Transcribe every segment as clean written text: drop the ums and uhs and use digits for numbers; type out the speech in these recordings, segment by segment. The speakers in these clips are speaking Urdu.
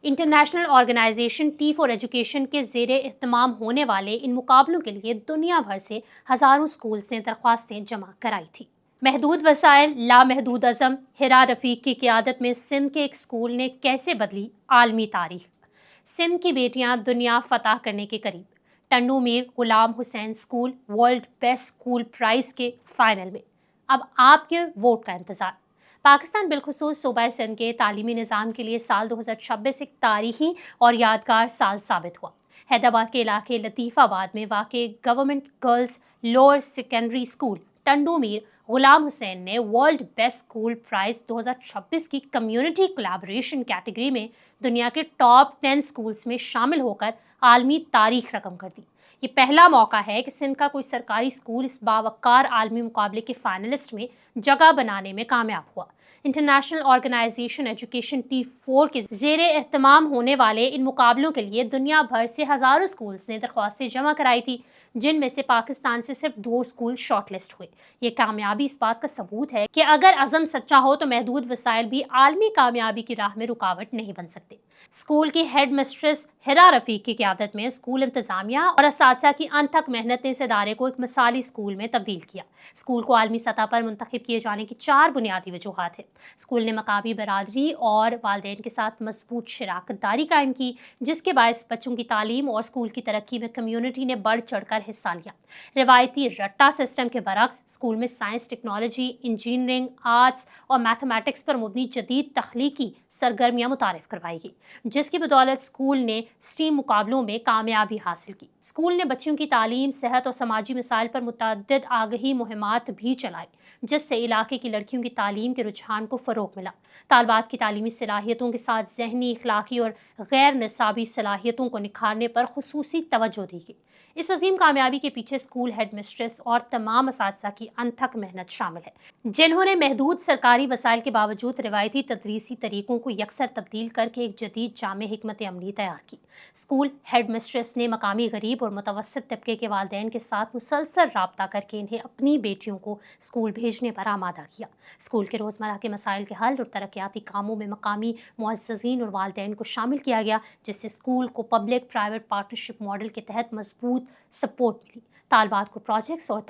International organisation tea for education کے زیر اہتمام ہونے والے ان مقابلوں کے لیے دنیا بھر سے ہزاروں اسکولز نے درخواستیں جمع کرائی تھیں۔ محدود وسائل، لامحدود عزم، ہیرا رفیق کی قیادت میں سندھ کے ایک اسکول نے کیسے بدلی عالمی تاریخ۔ سندھ کی بیٹیاں دنیا فتح کرنے کے قریب۔ Tando Mir Ghulam Hussain school world best school prize کے فائنل میں۔ اب آپ کے ووٹ کا انتظار۔ پاکستان بالخصوص صوبہ سندھ کے تعلیمی نظام کے لیے سال 2026 ایک تاریخی اور یادگار سال ثابت ہوا۔ حیدرآباد کے علاقے لطیف آباد میں واقع government girls lower secondary school Tando Mir Ghulam Hussain نے ورلڈ بیسٹ اسکول پرائز 2026 کی کمیونٹی کولیبوریشن کیٹیگری میں دنیا کے ٹاپ 10 اسکولز میں شامل ہو کر عالمی تاریخ رقم کر دی۔ یہ پہلا موقع ہے کہ سندھ کا کوئی سرکاری اسکول اس باوقار عالمی مقابلے کے فائنلسٹ میں جگہ بنانے میں کامیاب ہوا۔ انٹرنیشنل آرگنائزیشن ایجوکیشن T4 کے زیر اہتمام ہونے والے ان مقابلوں کے لیے دنیا بھر سے ہزاروں اسکولز نے درخواستیں جمع کرائی تھی، جن میں سے پاکستان سے صرف 2 اسکول شارٹ لسٹ ہوئے۔ یہ کامیابی اس بات کا ثبوت ہے کہ اگر عزم سچا ہو تو محدود وسائل بھی عالمی کامیابی کی راہ میں رکاوٹ نہیں بن سکتے۔ اسکول کی ہیڈ مسٹریس ہیرا رفیق کی قیادت میں اسکول انتظامیہ اور اساتذہ کی انتھک محنت نے اس ادارے کو ایک مثالی اسکول میں تبدیل کیا۔ اسکول کو عالمی سطح پر منتخب کیے جانے کی 4 بنیادی وجوہات ہیں۔ اسکول نے مقامی برادری اور والدین کے ساتھ مضبوط شراکت داری قائم کی، جس کے باعث بچوں کی تعلیم اور اسکول کی ترقی میں کمیونٹی نے بڑھ چڑھ کر حصہ لیا۔ روایتی رٹا سسٹم کے برعکس اسکول میں سائنس، ٹیکنالوجی، انجینئرنگ، آرٹس اور میتھمیٹکس پر مبنی جدید تخلیقی سرگرمیاں متعارف کروائی گئی، جس کی بدولت اسکول نے اسٹیم مقابلوں میں کامیابی حاصل کی۔ اسکول نے بچوں کی تعلیم، صحت اور سماجی مسائل پر متعدد آگہی مہمات بھی چلائی، جس سے علاقے کی لڑکیوں کی تعلیم کے رجحان کو فروغ ملا۔ طالبات کی تعلیمی صلاحیتوں کے ساتھ ذہنی، اخلاقی اور غیر نصابی صلاحیتوں کو نکھارنے پر خصوصی توجہ دی گئی۔ اس عظیم کامیابی کے پیچھے اسکول ہیڈ مسٹریس اور تمام اساتذہ کی انتھک محنت شامل ہے، جنہوں نے محدود سرکاری وسائل کے باوجود روایتی تدریسی طریقوں کو یکسر تبدیل کر کے ایک جدید جامع حکمت عملی تیار کی۔ اسکول ہیڈ مسٹریس نے مقامی غریب اور متوسط طبقے کے والدین کے ساتھ مسلسل رابطہ کر کے انہیں اپنی بیٹیوں کو اسکول بھیجنے پر آمادہ کیا۔ اسکول کے روزمرہ کے مسائل کے حل اور ترقیاتی کاموں میں مقامی معززین اور والدین کو شامل کیا گیا، جس سے اسکول کو پبلک پرائیویٹ پارٹنرشپ ماڈل کے تحت مضبوط سپورٹ ملی۔ طالبات کو پروجیکٹس اور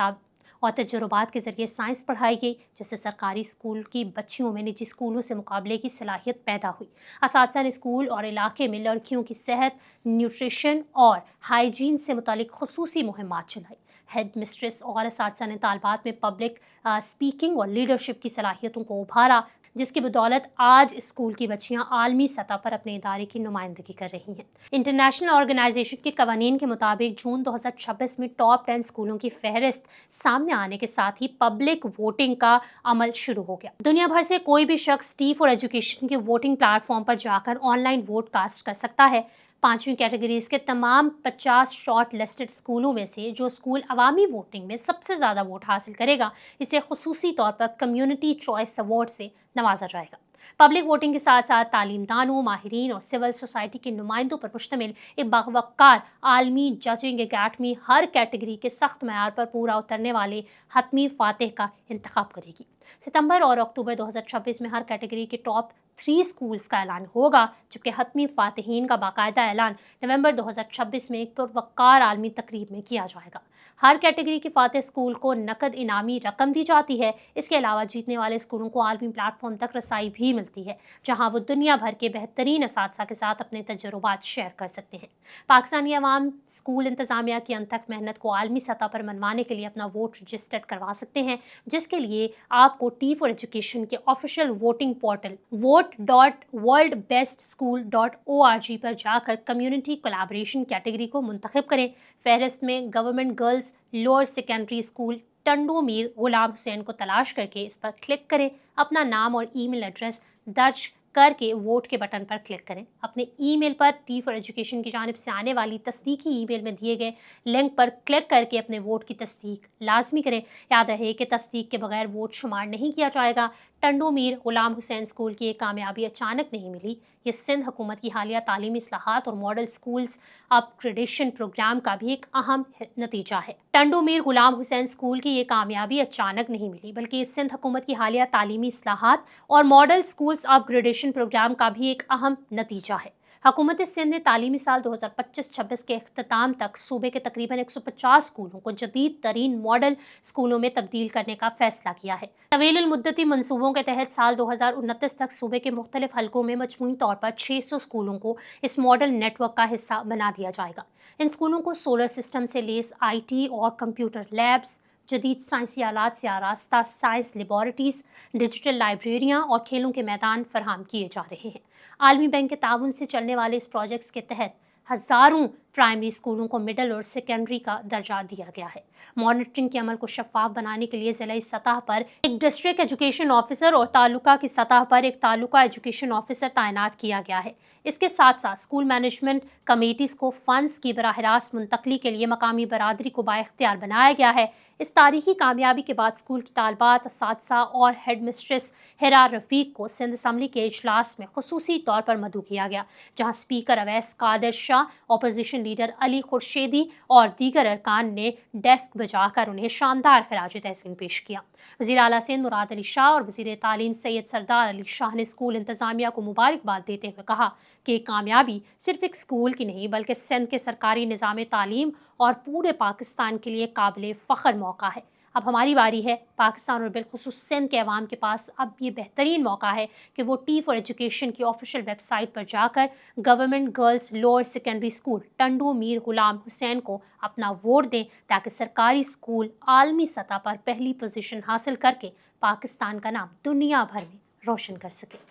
تجربات کے ذریعے سائنس پڑھائی گئی، جس سے سرکاری اسکول کی بچیوں میں نجی اسکولوں سے مقابلے کی صلاحیت پیدا ہوئی۔ اساتذہ نے اسکول اور علاقے میں لڑکیوں کی صحت، نیوٹریشن اور ہائیجین سے متعلق خصوصی مہمات چلائی۔ ہیڈ مسٹریس اور اساتذہ نے طالبات میں پبلک اسپیکنگ اور لیڈرشپ کی صلاحیتوں کو ابھارا، جس کی بدولت آج اسکول کی بچیاں عالمی سطح پر اپنے ادارے کی نمائندگی کر رہی ہیں۔ انٹرنیشنل آرگنائزیشن کے قوانین کے مطابق جون 2026 میں ٹاپ 10 اسکولوں کی فہرست سامنے آنے کے ساتھ ہی پبلک ووٹنگ کا عمل شروع ہو گیا۔ دنیا بھر سے کوئی بھی شخص T4 ایجوکیشن کے ووٹنگ پلیٹ فارم پر جا کر آن لائن ووٹ کاسٹ کر سکتا ہے۔ 5ویں کیٹیگریز کے تمام 50 شارٹ لسٹڈ اسکولوں میں سے جو اسکول عوامی ووٹنگ میں سب سے زیادہ ووٹ حاصل کرے گا، اسے خصوصی طور پر کمیونٹی چوائس ایوارڈ سے نوازا جائے گا۔ پبلک ووٹنگ کے ساتھ ساتھ تعلیم دانوں، ماہرین اور سول سوسائٹی کے نمائندوں پر مشتمل ایک باوقار عالمی ججنگ اکیڈمی ہر کیٹیگری کے سخت معیار پر پورا اترنے والے حتمی فاتح کا انتخاب کرے گی۔ ستمبر اور اکتوبر 2026 میں ہر کیٹیگری کے ٹاپ 3 اسکولز کا اعلان ہوگا، جبکہ حتمی فاتحین کا باقاعدہ اعلان نومبر 2026 میں ایک پروقار عالمی تقریب میں کیا جائے گا۔ ہر کیٹیگری کے فاتح اسکول کو نقد انعامی رقم دی جاتی ہے۔ اس کے علاوہ جیتنے والے اسکولوں کو عالمی پلیٹ فارم تک رسائی بھی ملتی ہے، جہاں وہ دنیا بھر کے بہترین اساتذہ کے ساتھ اپنے تجربات شیئر کر سکتے ہیں۔ پاکستانی عوام اسکول انتظامیہ کی انتھک محنت کو عالمی سطح پر منوانے کے لیے اپنا ووٹ رجسٹرڈ کروا سکتے ہیں، جس کے لیے آپ کو T4 ایجوکیشن کے آفیشیل ووٹنگ پورٹل vote.worldbestschool.org پر جا کر کمیونٹی کولیبوریشن کیٹیگری کو منتخب کریں۔ فہرست میں government girls lower secondary school Tando Mir Ghulam Hussain کو تلاش کر کے اس پر کلک کریں، اپنا نام اور ای میل ایڈریس درج کر کے ووٹ کے بٹن پر کلک کریں۔ اپنے ای میل پر T4 ایجوکیشن کی جانب سے آنے والی تصدیقی ای میل میں دیے گئے لنک پر کلک کر کے اپنے ووٹ کی تصدیق لازمی کریں۔ یاد رہے کہ تصدیق کے بغیر ووٹ شمار نہیں کیا جائے گا۔ ٹنڈو میر غلام حسین اسکول کی یہ کامیابی اچانک نہیں ملی، یہ سندھ حکومت کی حالیہ تعلیمی اصلاحات اور ماڈل اسکولز اپ گریڈیشن پروگرام کا بھی ایک اہم نتیجہ ہے۔ ٹنڈو میر غلام حسین اسکول کی یہ کامیابی اچانک نہیں ملی، بلکہ یہ سندھ حکومت کی حالیہ تعلیمی اصلاحات اور ماڈل اسکولز اپ گریڈیشن پروگرام کا بھی ایک اہم نتیجہ ہے۔ حکومت سندھ نے تعلیمی سال 2025-26 کے اختتام تک صوبے کے تقریباً 150 اسکولوں کو جدید ترین ماڈل اسکولوں میں تبدیل کرنے کا فیصلہ کیا ہے۔ طویل المدتی منصوبوں کے تحت سال 2029 تک صوبے کے مختلف حلقوں میں مجموعی طور پر 600 اسکولوں کو اس ماڈل نیٹ ورک کا حصہ بنا دیا جائے گا۔ ان اسکولوں کو سولر سسٹم سے لیس IT اور کمپیوٹر لیبز، جدید سائنسی آلات سے آراستہ سائنس لیبارٹریز، ڈیجیٹل لائبریریاں اور کھیلوں کے میدان فراہم کیے جا رہے ہیں۔ عالمی بینک کے تعاون سے چلنے والے اس پروجیکٹس کے تحت ہزاروں پرائمری اسکولوں کو مڈل اور سیکنڈری کا درجہ دیا گیا ہے۔ مانیٹرنگ کے عمل کو شفاف بنانے کے لیے ضلعی سطح پر ایک ڈسٹرکٹ ایجوکیشن آفیسر اور تعلقہ کی سطح پر ایک تعلقہ ایجوکیشن آفیسر تعینات کیا گیا ہے۔ اس کے ساتھ ساتھ اسکول مینجمنٹ کمیٹیز کو فنڈز کی براہ راست منتقلی کے لیے مقامی برادری کو بااختیار بنایا گیا ہے۔ اس تاریخی کامیابی کے بعد اسکول کی طالبات، اساتذہ اور ہیڈ مسٹریس حرا رفیق کو سندھ اسمبلی کے اجلاس میں خصوصی طور پر مدعو کیا گیا، جہاں اسپیکر اویس قادر شاہ، اپوزیشن لیڈر علی خورشیدی اور دیگر ارکان نے ڈیسک بجا کر انہیں شاندار خراج تحسین پیش کیا۔ وزیر اعلیٰ سندھ مراد علی شاہ اور وزیر تعلیم سید سردار علی شاہ نے اسکول انتظامیہ کو مبارکباد دیتے ہوئے کہا کہ یہ کامیابی صرف ایک اسکول کی نہیں بلکہ سندھ کے سرکاری نظام تعلیم اور پورے پاکستان کے لیے قابل فخر موقع ہے۔ اب ہماری باری ہے۔ پاکستان اور بالخصوص سندھ کے عوام کے پاس اب یہ بہترین موقع ہے کہ وہ ٹی فار ایجوکیشن کی آفیشیل ویب سائٹ پر جا کر government girls lower secondary school Tando Mir Ghulam Hussain کو اپنا ووٹ دیں، تاکہ سرکاری اسکول عالمی سطح پر پہلی پوزیشن حاصل کر کے پاکستان کا نام دنیا بھر میں روشن کر سکے۔